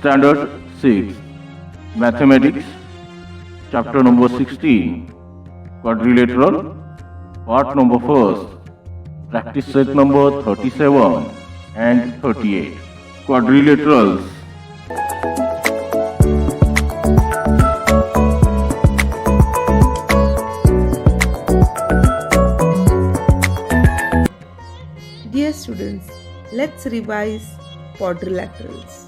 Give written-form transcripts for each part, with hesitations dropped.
Standard 6 Mathematics Chapter number 16 Quadrilateral Part number 1 Practice set number 37 and 38 Quadrilaterals. Dear students, let's revise quadrilaterals.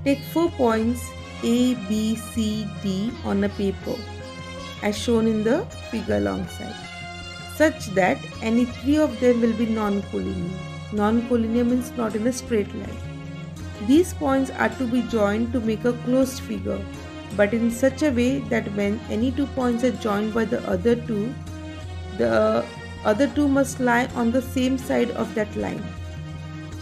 Take 4 points A, B, C, D on a paper as shown in the figure alongside, such that any 3 of them will be non-collinear. Non-collinear means not in a straight line. These points are to be joined to make a closed figure, but in such a way that when any 2 points are joined by the other two must lie on the same side of that line.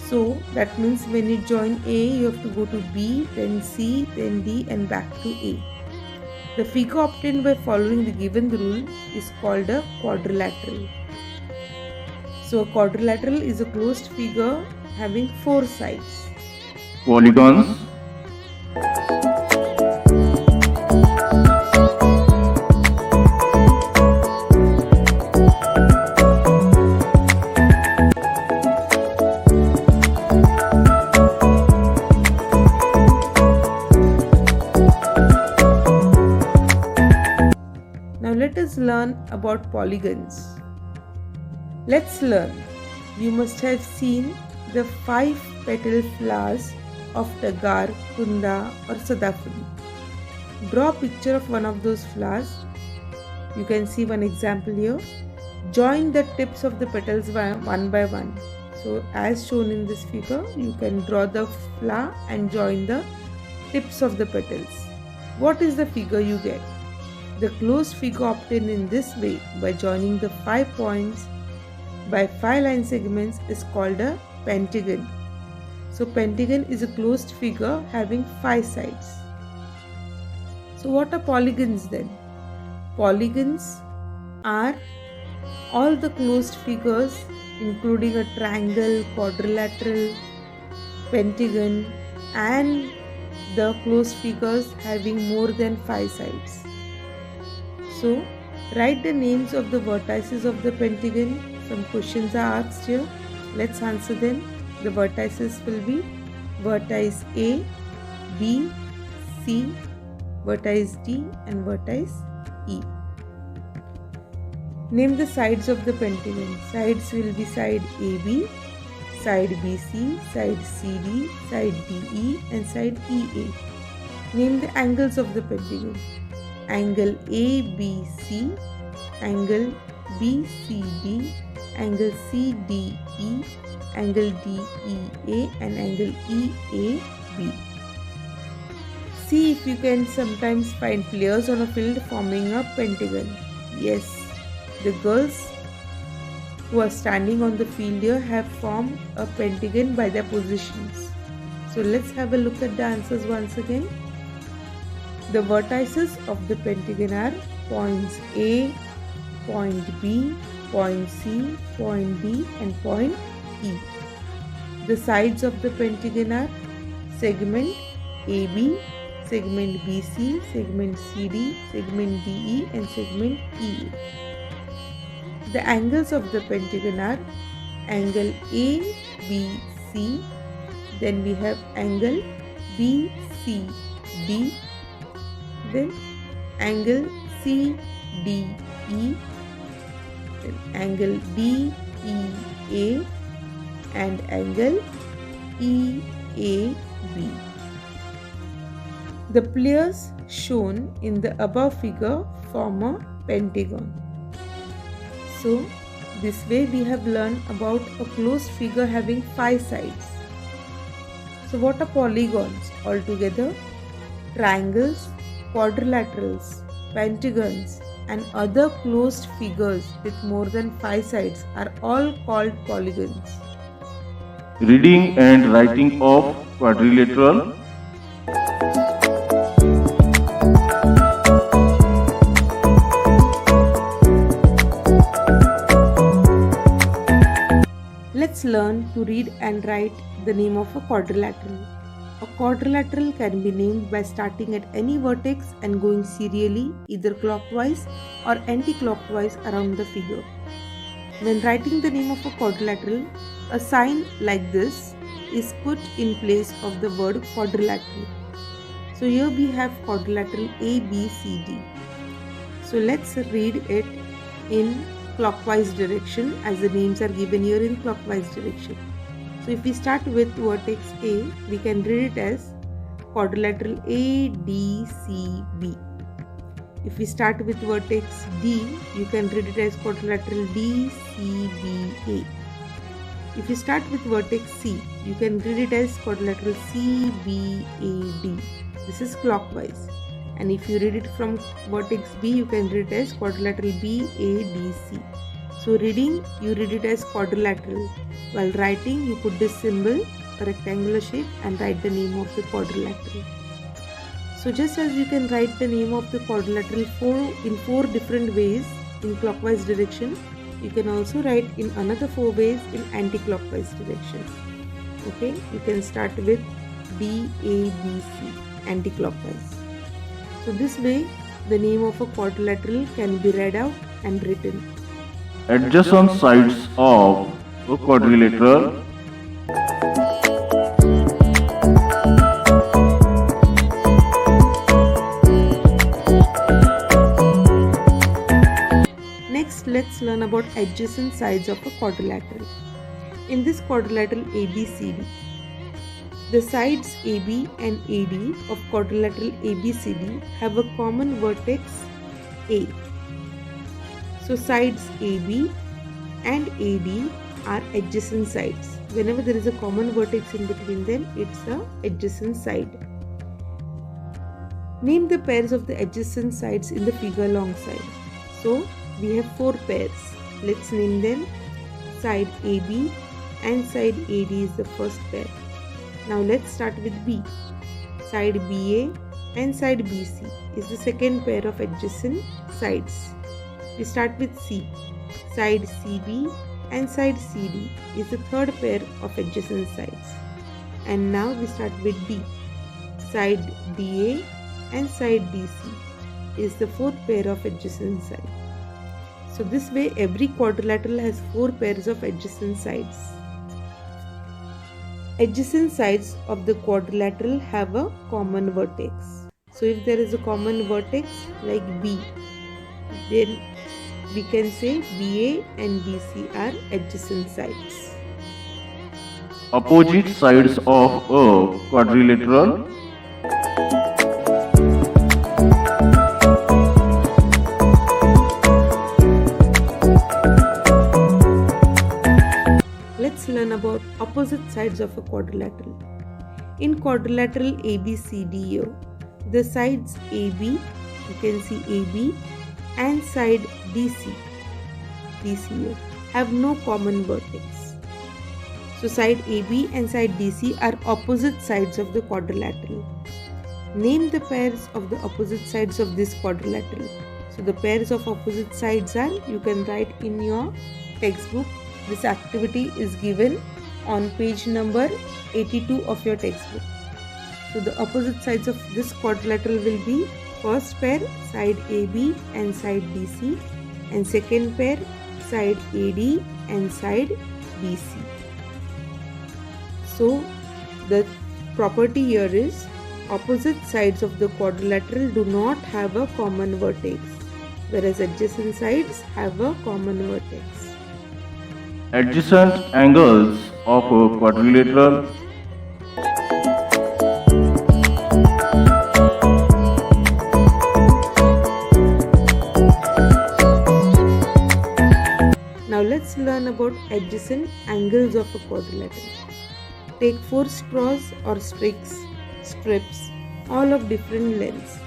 So that means when you join A, you have to go to B, then C, then D and back to A. The figure obtained by following the given rule is called a quadrilateral. So a quadrilateral is a closed figure having 4 sides. Polygons. Now let us learn about polygons. Let's learn. You must have seen the 5 petal flowers of Tagar, Kunda or Sadafudi. Draw a picture of one of those flowers. You can see one example here. Join the tips of the petals one by one. So as shown in this figure, you can draw the flower and join the tips of the petals. What is the figure you get? The closed figure obtained in this way by joining the 5 points by 5 line segments is called a pentagon. So pentagon is a closed figure having 5 sides. So what are polygons then? Polygons are all the closed figures including a triangle, quadrilateral, pentagon and the closed figures having more than 5 sides. So write the names of the vertices of the pentagon. Some questions are asked here. Let's answer them. The vertices will be vertex A, B, C, vertex D and vertex E. Name the sides of the pentagon. Sides will be side AB, side BC, side CD, side DE and side EA. Name the angles of the pentagon. Angle ABC, angle BCD, angle CDE, angle DEA and angle EAB. See if you can sometimes find players on a field forming a pentagon. Yes, the girls who are standing on the field here have formed a pentagon by their positions. So let's have a look at the answers once again. The vertices of the pentagon are points A, point B, point C, point D and point E. The sides of the pentagon are segment AB, segment BC, segment CD, segment DE and segment EA. The angles of the pentagon are angle ABC, then we have angle BCD, then angle CDE, then angle DEA and angle EAB. The players shown in the above figure form a pentagon. So this way we have learned about a closed figure having 5 sides. So what are polygons altogether? Triangles, quadrilaterals, pentagons and other closed figures with more than 5 sides are all called polygons. Reading and writing of quadrilateral. Let's learn to read and write the name of a quadrilateral. A quadrilateral can be named by starting at any vertex and going serially either clockwise or anti-clockwise around the figure. When writing the name of a quadrilateral, a sign like this is put in place of the word quadrilateral. So here we have quadrilateral A, B, C, D. So let's read it in clockwise direction as the names are given here in clockwise direction. So if we start with vertex A, we can read it as quadrilateral A, D, C, B. If we start with vertex D, you can read it as quadrilateral D, C, B, A. If you start with vertex C, you can read it as quadrilateral C, B, A, D. This is clockwise. And if you read it from vertex B, you can read it as quadrilateral B, A, D, C. So reading, you read it as quadrilateral. While writing, you put this symbol, a rectangular shape, and write the name of the quadrilateral. So just as you can write the name of the quadrilateral in four different ways in clockwise direction, you can also write in another 4 ways in anti-clockwise direction. Okay, you can start with D, A, B, C, anti-clockwise. So this way, the name of a quadrilateral can be read out and written. Adjacent sides of a quadrilateral. Next, let's learn about adjacent sides of a quadrilateral. In this quadrilateral ABCD, the sides AB and AD of quadrilateral ABCD have a common vertex A. So sides AB and AD are adjacent sides. Whenever there is a common vertex in between them, it's an adjacent side. Name the pairs of the adjacent sides in the figure alongside. So we have 4 pairs. Let's name them. Side AB and side AD is the first pair. Now let's start with B. Side BA and side BC is the second pair of adjacent sides. We start with C. Side CB and side CD is the third pair of adjacent sides. And now we start with D. Side DA and side DC is the fourth pair of adjacent sides. So this way every quadrilateral has 4 pairs of adjacent sides. Adjacent sides of the quadrilateral have a common vertex. So if there is a common vertex like B, then we can say BA and BC are adjacent sides. Opposite sides of a quadrilateral. Let's learn about opposite sides of a quadrilateral. In quadrilateral ABCD, the sides AB, you can see AB, and side DC have no common vertex. So side AB and side DC are opposite sides of the quadrilateral. Name the pairs of the opposite sides of this quadrilateral. So the pairs of opposite sides are, you can write in your textbook. This activity is given on page number 82 of your textbook. So the opposite sides of this quadrilateral will be first pair side AB and side DC, and second pair side AD and side BC. So the property here is opposite sides of the quadrilateral do not have a common vertex, whereas adjacent sides have a common vertex. Adjacent angles of a quadrilateral. Now let's learn about adjacent angles of a quadrilateral. Take 4 straws or strips, all of different lengths.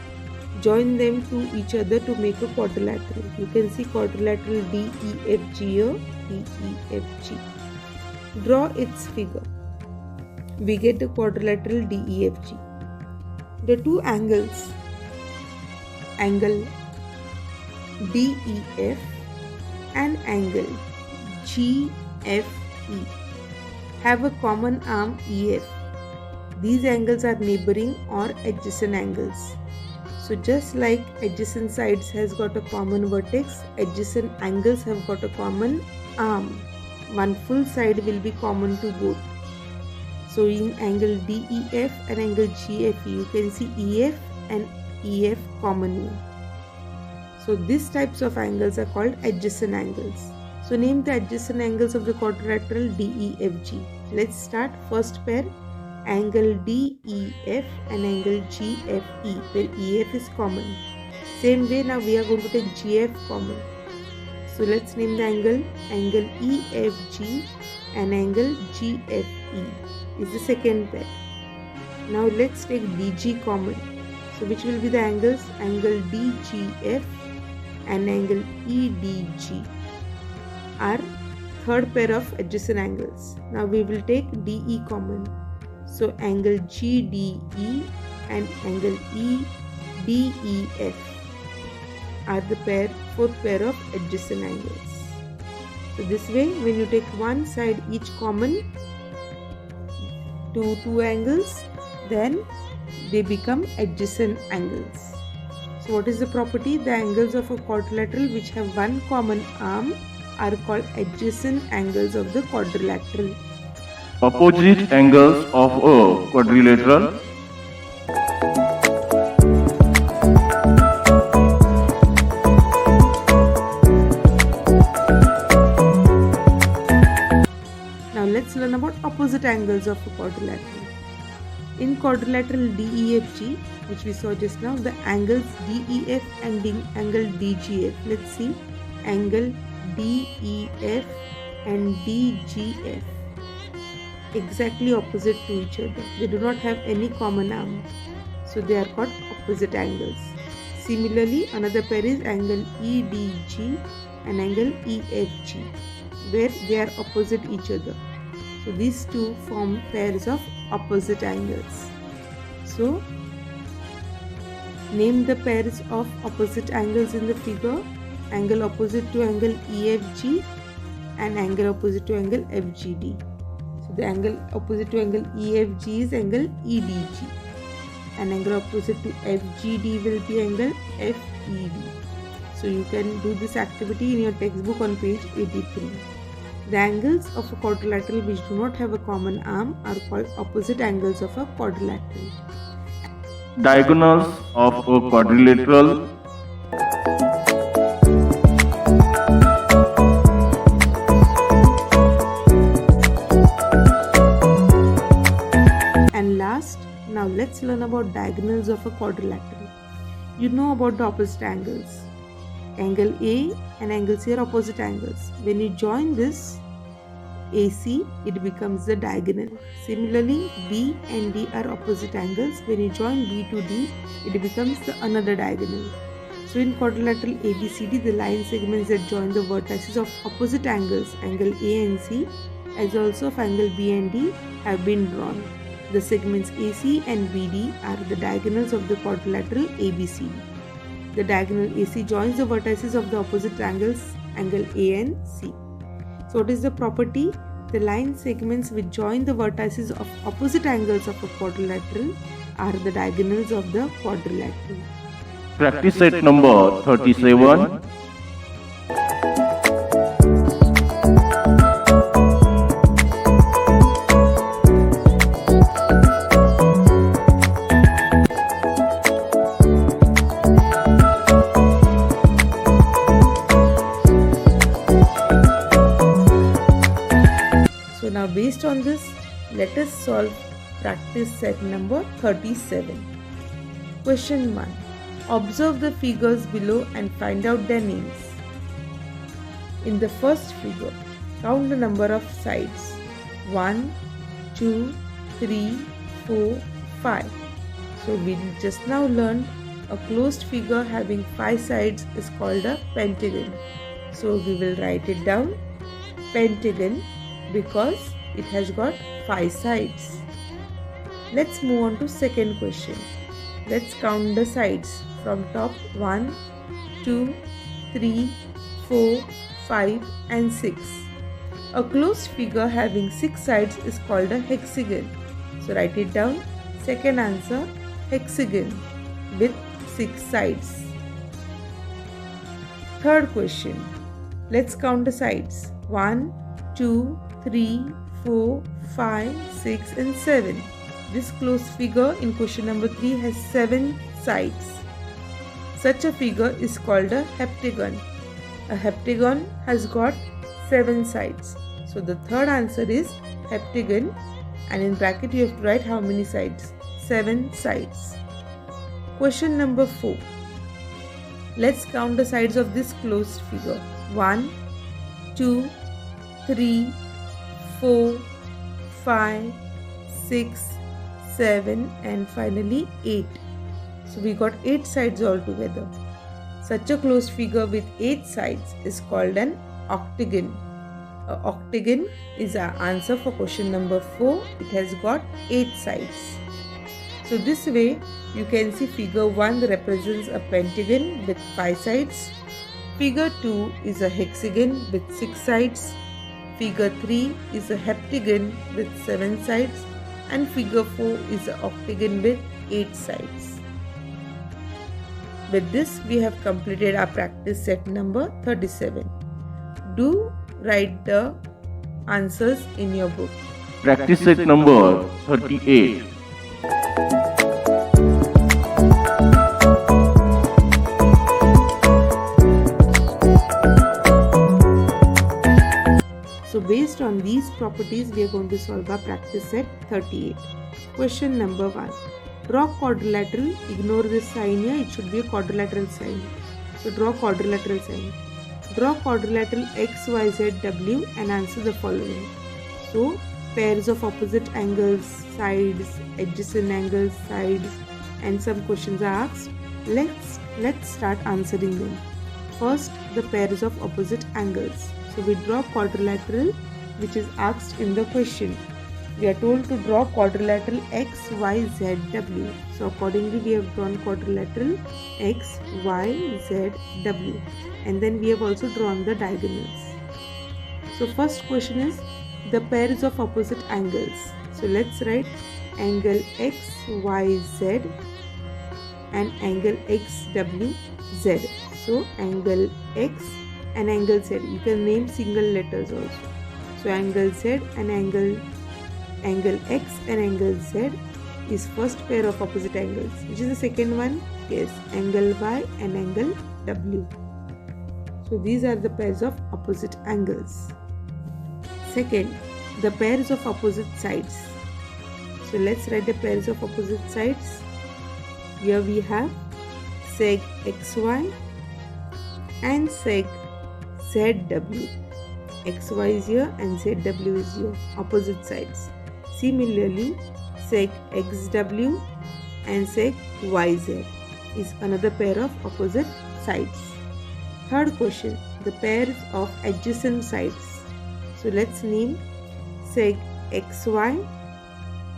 Join them to each other to make a quadrilateral. You can see quadrilateral DEFG here, DEFG. Draw its figure. We get a quadrilateral DEFG. The two angles, angle DEF and angle GFE, have a common arm EF. These angles are neighboring or adjacent angles. So just like adjacent sides has got a common vertex, adjacent angles have got a common arm. One full side will be common to both. So in angle DEF and angle GFE, you can see EF and EF commonly. So these types of angles are called adjacent angles. So name the adjacent angles of the quadrilateral DEFG. Let's start. First pair, angle DEF and angle GFE, where EF is common. Same way, now we are going to take GF common. So let's name the angle EFG and angle GFE is the second pair. Now let's take DG common. So which will be the angles? Angle DGF and angle EDG are third pair of adjacent angles. Now we will take DE common. So angle GDE and angle EDEF are the fourth pair of adjacent angles. So this way, when you take one side each common to two angles, then they become adjacent angles. So what is the property? The angles of a quadrilateral which have one common arm are called adjacent angles of the quadrilateral. Opposite angles of a quadrilateral. Now let's learn about opposite angles of a quadrilateral. In quadrilateral DEFG, which we saw just now, the angles DEF and angle DGF. Let's see, angle DEF and DGF exactly opposite to each other. They do not have any common arm, so they are called opposite angles. Similarly, another pair is angle EDG and angle EFG, where they are opposite each other. So these two form pairs of opposite angles. So name the pairs of opposite angles in the figure. Angle opposite to angle EFG and angle opposite to angle FGD. So the angle opposite to angle EFG is angle EDG, and angle opposite to FGD will be angle FED. So you can do this activity in your textbook on page 83. The angles of a quadrilateral which do not have a common arm are called opposite angles of a quadrilateral. Diagonals of a quadrilateral. And last, now let's learn about diagonals of a quadrilateral. You know about the opposite angles. Angle A and angle C are opposite angles. When you join this AC, it becomes the diagonal. Similarly, B and D are opposite angles. When you join B to D, it becomes another diagonal. So in quadrilateral ABCD, the line segments that join the vertices of opposite angles, angle A and C, as also of angle B and D, have been drawn. The segments AC and BD are the diagonals of the quadrilateral ABCD. The diagonal AC joins the vertices of the opposite angles, angle A and C. So what is the property? The line segments which join the vertices of opposite angles of a quadrilateral are the diagonals of the quadrilateral. Practice set number 37. Now based on this, let us solve practice set number 37. Question 1. Observe the figures below and find out their names. In the first figure, count the number of sides. 1, 2, 3, 4, 5. So we just now learned a closed figure having 5 sides is called a pentagon. So we will write it down, pentagon, because it has got 5 sides. Let's move on to second question. Let's count the sides from top 1, 2, 3, 4, 5 and 6. A closed figure having 6 sides is called a hexagon. So write it down. Second answer, hexagon with 6 sides. Third question. Let's count the sides. 1, 2, 3, 4, 5, 6 and 7. This closed figure in question number 3 has 7 sides. Such a figure is called a heptagon. A heptagon has got 7 sides. So the third answer is heptagon, and in bracket you have to write how many sides? 7 sides. Question number 4. Let's count the sides of this closed figure. 1, 2, 3, 4, 5, 6, 7 and finally 8. So we got 8 sides altogether. Such a closed figure with 8 sides is called an octagon. An octagon is our answer for question number 4. It has got 8 sides. So this way you can see figure 1 represents a pentagon with 5 sides. Figure 2 is a hexagon with 6 sides. Figure 3 is a heptagon with 7 sides. And figure 4 is an octagon with 8 sides. With this, we have completed our practice set number 37. Do write the answers in your book. Practice set number 38. So based on these properties, we are going to solve our practice set 38. Question number 1. Draw quadrilateral. Ignore this sign here. It should be a quadrilateral sign. So draw quadrilateral sign. Draw quadrilateral X, Y, Z, W and answer the following. So pairs of opposite angles, sides, adjacent angles, sides, and some questions are asked. Let's start answering them. First, the pairs of opposite angles. So we draw quadrilateral which is asked in the question. We are told to draw quadrilateral X, Y, Z, W. So accordingly we have drawn quadrilateral X, Y, Z, W. And then we have also drawn the diagonals. So first question is the pairs of opposite angles. So let's write angle X, Y, Z and angle X, W, Z. So angle X and angle Z. You can name single letters also. So angle Z and angle X and angle Z is first pair of opposite angles. Which is the second one? Yes, angle Y and angle W. So these are the pairs of opposite angles. Second, the pairs of opposite sides. So let's write the pairs of opposite sides. Here we have seg XY and seg ZW. XY is here and ZW is here, opposite sides. Similarly, seg XW and seg YZ is another pair of opposite sides. Third question, the pairs of adjacent sides. So let's name seg XY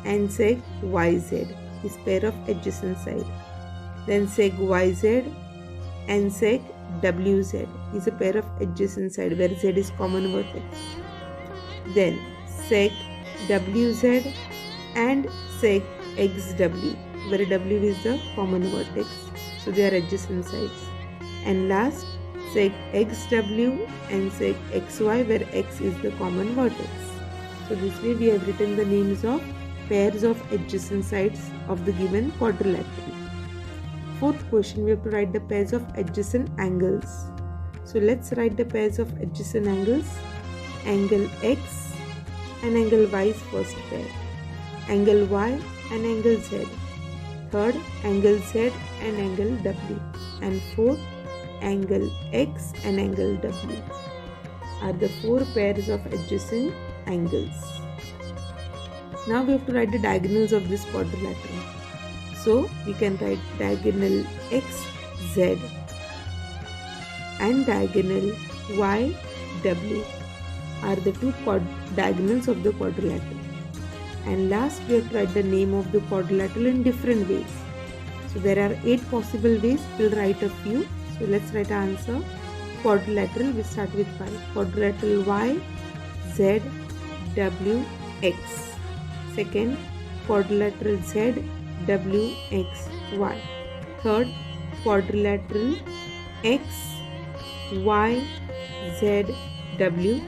and seg YZ is pair of adjacent side. Then seg YZ and seg WZ is a pair of adjacent side where Z is common vertex. Then seg WZ and seg XW where W is the common vertex. So they are adjacent sides. And last, seg XW and seg XY where X is the common vertex. So this way we have written the names of pairs of adjacent sides of the given quadrilateral. Fourth question, we have to write the pairs of adjacent angles. So let's write the pairs of adjacent angles. Angle X and angle Y is first pair. Angle Y and angle Z. Third, angle Z and angle W. And fourth, angle X and angle W are the four pairs of adjacent angles. Now we have to write the diagonals of this quadrilateral. So we can write diagonal XZ and diagonal YW are the two diagonals of the quadrilateral. And last we have to write the name of the quadrilateral in different ways. So there are 8 possible ways. We'll write a few. So let's write our answer. Quadrilateral, we start with 5. Quadrilateral Y, Z, W, X. Second, quadrilateral Z, W, X, Y. Third, quadrilateral X, Y, Z, W.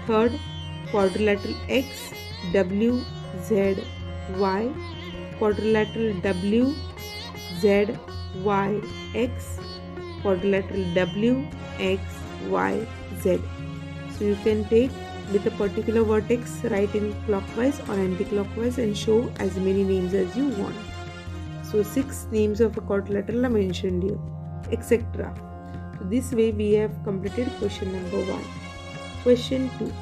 Third, quadrilateral X, W, Z, Y. Quadrilateral W, Z, Y, X. Quadrilateral W, X, Y, Z. So you can take with a particular vertex, write in clockwise or anti-clockwise and show as many names as you want. So 6 names of a quadrilateral are mentioned here, etc. So this way we have completed question number 1. Question 2.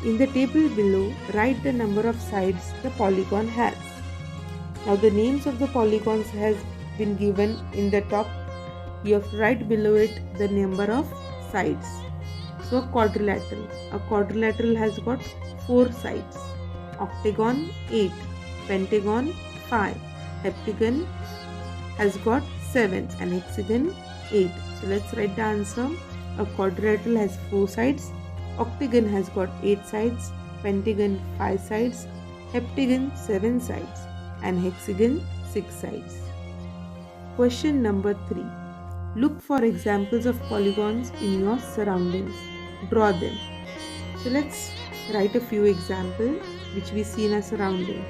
In the table below, write the number of sides the polygon has. Now the names of the polygons has been given in the top. You have to write below it the number of sides. So a quadrilateral has got 4 sides. Octagon 8, pentagon 5, heptagon has got 7 and hexagon 8. So let's write the answer. A quadrilateral has 4 sides. Octagon has got 8 sides, pentagon 5 sides, heptagon 7 sides and hexagon 6 sides. Question number 3. Look for examples of polygons in your surroundings. Draw them. So let's write a few examples which we see in our surrounding.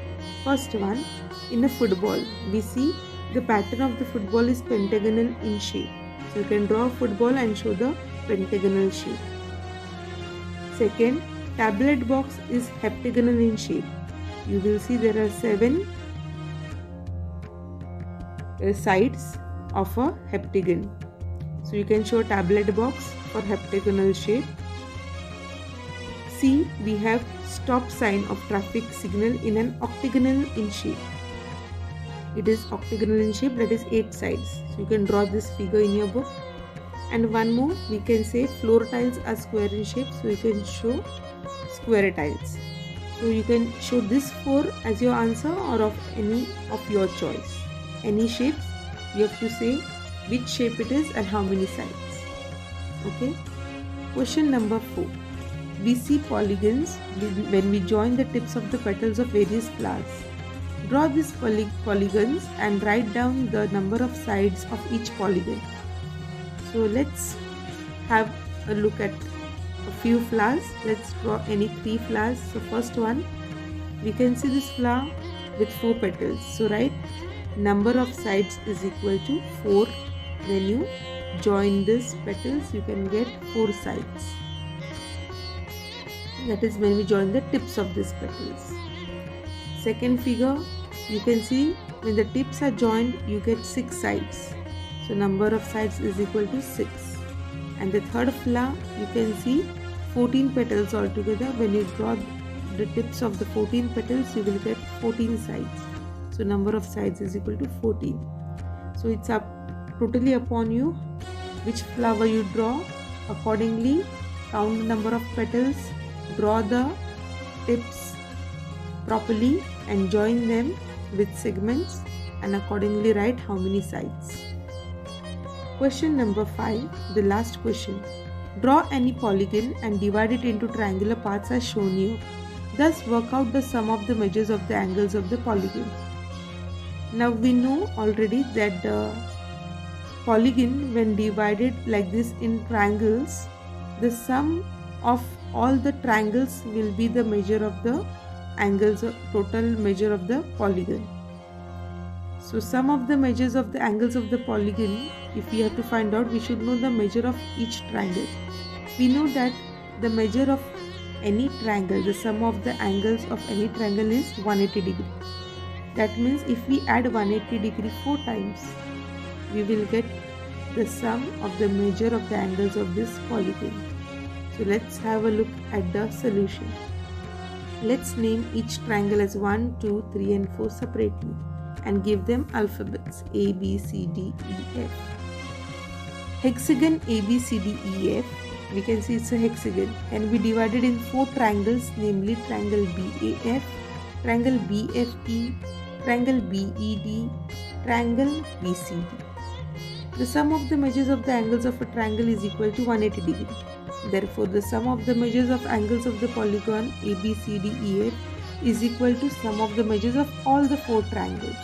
First one, in a football, we see the pattern of the football is pentagonal in shape. So you can draw a football and show the pentagonal shape. Second, tablet box is heptagonal in shape. You will see there are 7 sides of a heptagon. So you can show tablet box for heptagonal shape. C, we have stop sign of traffic signal in an octagonal in shape. It is octagonal in shape, that is 8 sides. So you can draw this figure in your book. And one more, we can say floor tiles are square in shape, so you can show square tiles. So you can show this 4 as your answer or of any of your choice. Any shapes, you have to say which shape it is and how many sides. Okay. Question number 4. We see polygons when we join the tips of the petals of various flowers. Draw these polygons and write down the number of sides of each polygon. So let's have a look at a few flowers. Let's draw any 3 flowers. So first one, we can see this flower with 4 petals. So write number of sides is equal to 4. When you join these petals, you can get 4 sides. That is when we join the tips of these petals. Second figure, you can see when the tips are joined, you get 6 sides. So number of sides is equal to 6. And the third flower, you can see 14 petals altogether. When you draw the tips of the 14 petals, you will get 14 sides. So number of sides is equal to 14. So it's totally upon you which flower you draw. Accordingly, count the number of petals, draw the tips properly and join them with segments and accordingly write how many sides. Question number 5, the last question. Draw any polygon and divide it into triangular parts as shown here. Thus work out the sum of the measures of the angles of the polygon. Now we know already that the polygon, when divided like this in triangles, the sum of all the triangles will be the measure of the angles, total measure of the polygon. So sum of the measures of the angles of the polygon, if we have to find out, we should know the measure of each triangle. We know that the measure of any triangle, the sum of the angles of any triangle is 180 degree. That means if we add 180 degree 4 times, we will get the sum of the measure of the angles of this polygon. So let's have a look at the solution. Let's name each triangle as 1, 2, 3 and 4 separately and give them alphabets A, B, C, D, E, F. Hexagon A, B, C, D, E, F, we can see it's a hexagon, can be divided in 4 triangles, namely triangle BAF, triangle BFE, triangle BED, triangle BCD. The sum of the measures of the angles of a triangle is equal to 180 degree. Therefore, the sum of the measures of angles of the polygon ABCDEF is equal to sum of the measures of all the 4 triangles.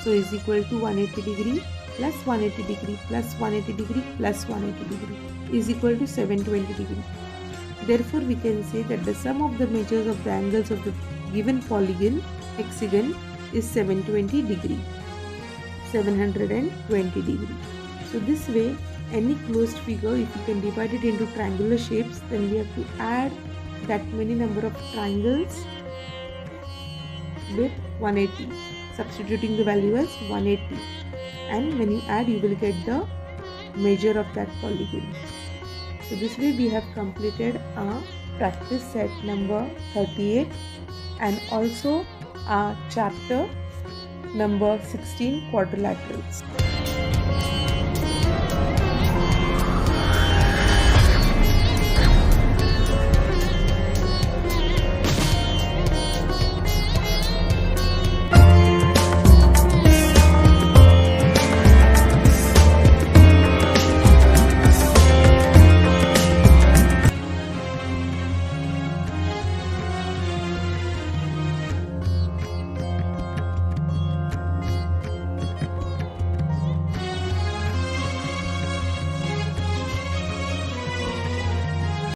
So is equal to 180 degree plus 180 degree plus 180 degree plus 180 degree is equal to 720 degree. Therefore, we can say that the sum of the measures of the angles of the given polygon hexagon is 720 degree. 720 degree. So this way, any closed figure, if you can divide it into triangular shapes, then we have to add that many number of triangles with 180, substituting the value as 180, and when you add, you will get the measure of that polygon. So this way we have completed our practice set number 38 and also our chapter number 16, quadrilaterals.